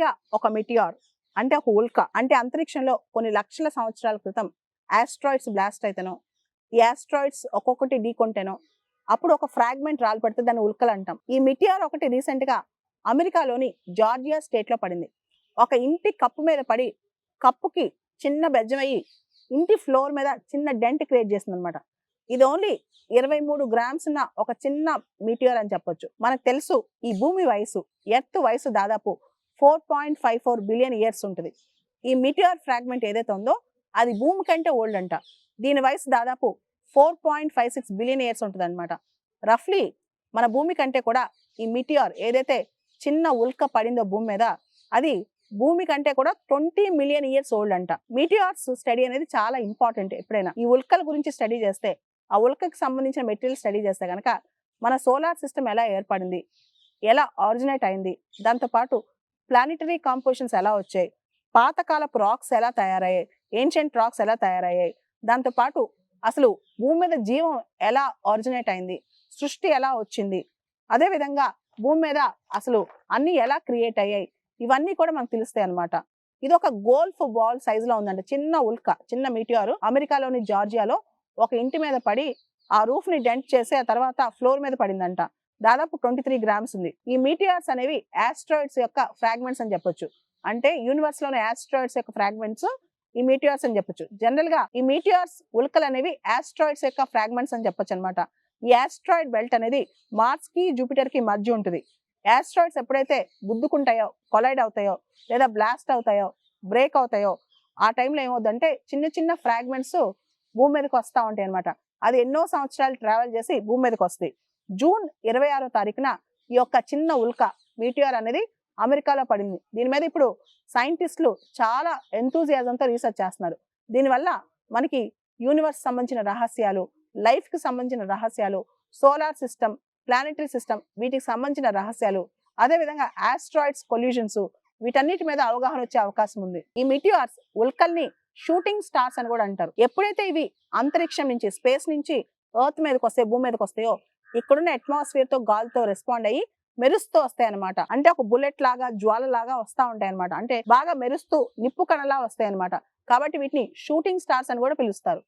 గా ఒక మిటియార్ అంటే ఒక ఉల్క అంటే అంతరిక్షంలో కొన్ని లక్షల సంవత్సరాల క్రితం ఆస్ట్రాయిడ్స్ బ్లాస్ట్ అయితేనో, ఈ ఆస్ట్రాయిడ్స్ ఒక్కొక్కటి ఢీకొంటేనో అప్పుడు ఒక ఫ్రాగ్మెంట్ రాలిపడితే దాన్ని ఉల్కలు అంటాం. ఈ మిటియార్ ఒకటి రీసెంట్ గా అమెరికాలోని జార్జియా స్టేట్ లో పడింది. ఒక ఇంటి కప్పు మీద పడి కప్పుకి చిన్న బెజ్జమయ్యి ఇంటి ఫ్లోర్ మీద చిన్న డెంట్ క్రియేట్ చేసింది అనమాట. ఇది ఓన్లీ 23 గ్రామ్స్ ఉన్న ఒక చిన్న మీటియర్ అని చెప్పొచ్చు. మనకు తెలుసు ఈ భూమి వయసు, ఎర్త్ వయసు దాదాపు 4.54 బిలియన్ ఇయర్స్ ఉంటుంది. ఈ మీటియర్ ఫ్రాగ్మెంట్ ఏదైతే ఉందో అది భూమి కంటే ఓల్డ్ అంట. దీని వయసు దాదాపు 4.56 బిలియన్ ఇయర్స్ ఉంటుంది అనమాట. రఫ్లీ మన భూమి కంటే కూడా ఈ మీటియర్ ఏదైతే చిన్న ఉల్క పడిందో భూమి మీద అది భూమి కంటే కూడా 20 మిలియన్ ఇయర్స్ ఓల్డ్ అంట. మీటియార్స్ స్టడీ అనేది చాలా ఇంపార్టెంట్. ఎప్పుడైనా ఈ ఉల్కల గురించి స్టడీ చేస్తే, ఆ ఉల్కకి సంబంధించిన మెటీరియల్ స్టడీ చేస్తే కనుక మన సోలార్ సిస్టమ్ ఎలా ఏర్పడింది, ఎలా ఆరిజినేట్ అయింది, దాంతోపాటు ప్లానిటరీ కాంపోజిషన్స్ ఎలా వచ్చాయి, పాతకాలపు రాక్స్ ఎలా తయారయ్యాయి, ఏన్షియంట్ రాక్స్ ఎలా తయారయ్యాయి, దాంతోపాటు అసలు భూమి మీద జీవం ఎలా ఆరిజినేట్ అయింది, సృష్టి ఎలా వచ్చింది, అదేవిధంగా భూమి మీద అసలు అన్ని ఎలా క్రియేట్ అయ్యాయి, ఇవన్నీ కూడా మనకు తెలుస్తాయి అనమాట. ఇది ఒక గోల్ఫ్ బాల్ సైజ్ లో ఉందండి. చిన్న ఉల్క, చిన్న మీటియార్ అమెరికాలోని జార్జియాలో ఒక ఇంటి మీద పడి ఆ రూఫ్ ని డెంట్ చేసి ఆ తర్వాత ఫ్లోర్ మీద పడిందంట. దాదాపు 23 గ్రామ్స్ ఉంది. ఈ మీటియార్స్ అనేవి ఆస్ట్రాయిడ్స్ యొక్క ఫ్రాగ్మెంట్స్ అని చెప్పొచ్చు. అంటే యూనివర్స్ లోని ఆస్ట్రాయిడ్స్ యొక్క ఫ్రాగ్మెంట్స్ ఈ మీటియార్స్ అని చెప్పొచ్చు. జనరల్ గా ఈ మీటియార్స్ ఉల్కలు అనేవి ఆస్ట్రాయిడ్స్ యొక్క ఫ్రాగ్మెంట్స్ అని చెప్పొచ్చు అనమాట. ఈ ఆస్ట్రాయిడ్ బెల్ట్ అనేది మార్స్ కి జూపిటర్ కి మధ్య ఉంటుంది. ఆస్ట్రాయిడ్స్ ఎప్పుడైతే గుద్దుకుంటాయో, కొలైడ్ అవుతాయో, లేదా బ్లాస్ట్ అవుతాయో, బ్రేక్ అవుతాయో, ఆ టైంలో ఏమవుతుందంటే చిన్న చిన్న ఫ్రాగ్మెంట్స్ భూమి మీదకి వస్తూ ఉంటాయి అనమాట. అది ఎన్నో సంవత్సరాలు ట్రావెల్ చేసి భూమి మీదకి వస్తాయి. జూన్ 26వ తారీఖున ఈ యొక్క చిన్న ఉల్క మీటియార్ అనేది అమెరికాలో పడింది. దీని మీద ఇప్పుడు సైంటిస్టులు చాలా ఎంతూజియాజంతో రీసెర్చ్ చేస్తున్నారు. దీనివల్ల మనకి యూనివర్స్ సంబంధించిన రహస్యాలు, లైఫ్ కి సంబంధించిన రహస్యాలు, సోలార్ సిస్టమ్, ప్లానెటరీ సిస్టమ్, వీటికి సంబంధించిన రహస్యాలు, అదేవిధంగా ఆస్ట్రాయిడ్స్ కొల్యూషన్స్, వీటన్నిటి మీద అవగాహన వచ్చే అవకాశం ఉంది. ఈ మిటియార్స్ ఉల్కల్ని షూటింగ్ స్టార్స్ అని కూడా అంటారు. ఎప్పుడైతే ఇవి అంతరిక్షం నుంచి, స్పేస్ నుంచి ఎర్త్ మీదకి వస్తాయి, భూమి మీదకి వస్తాయో, ఇక్కడున్న అట్మాస్ఫియర్ తో గాలితో రెస్పాండ్ అయ్యి మెరుస్తూ వస్తాయి అనమాట. అంటే ఒక బుల్లెట్ లాగా, జ్వాల లాగా వస్తూ ఉంటాయి అనమాట. అంటే బాగా మెరుస్తూ నిప్పు కణలా వస్తాయి అనమాట. కాబట్టి వీటిని షూటింగ్ స్టార్స్ అని కూడా పిలుస్తారు.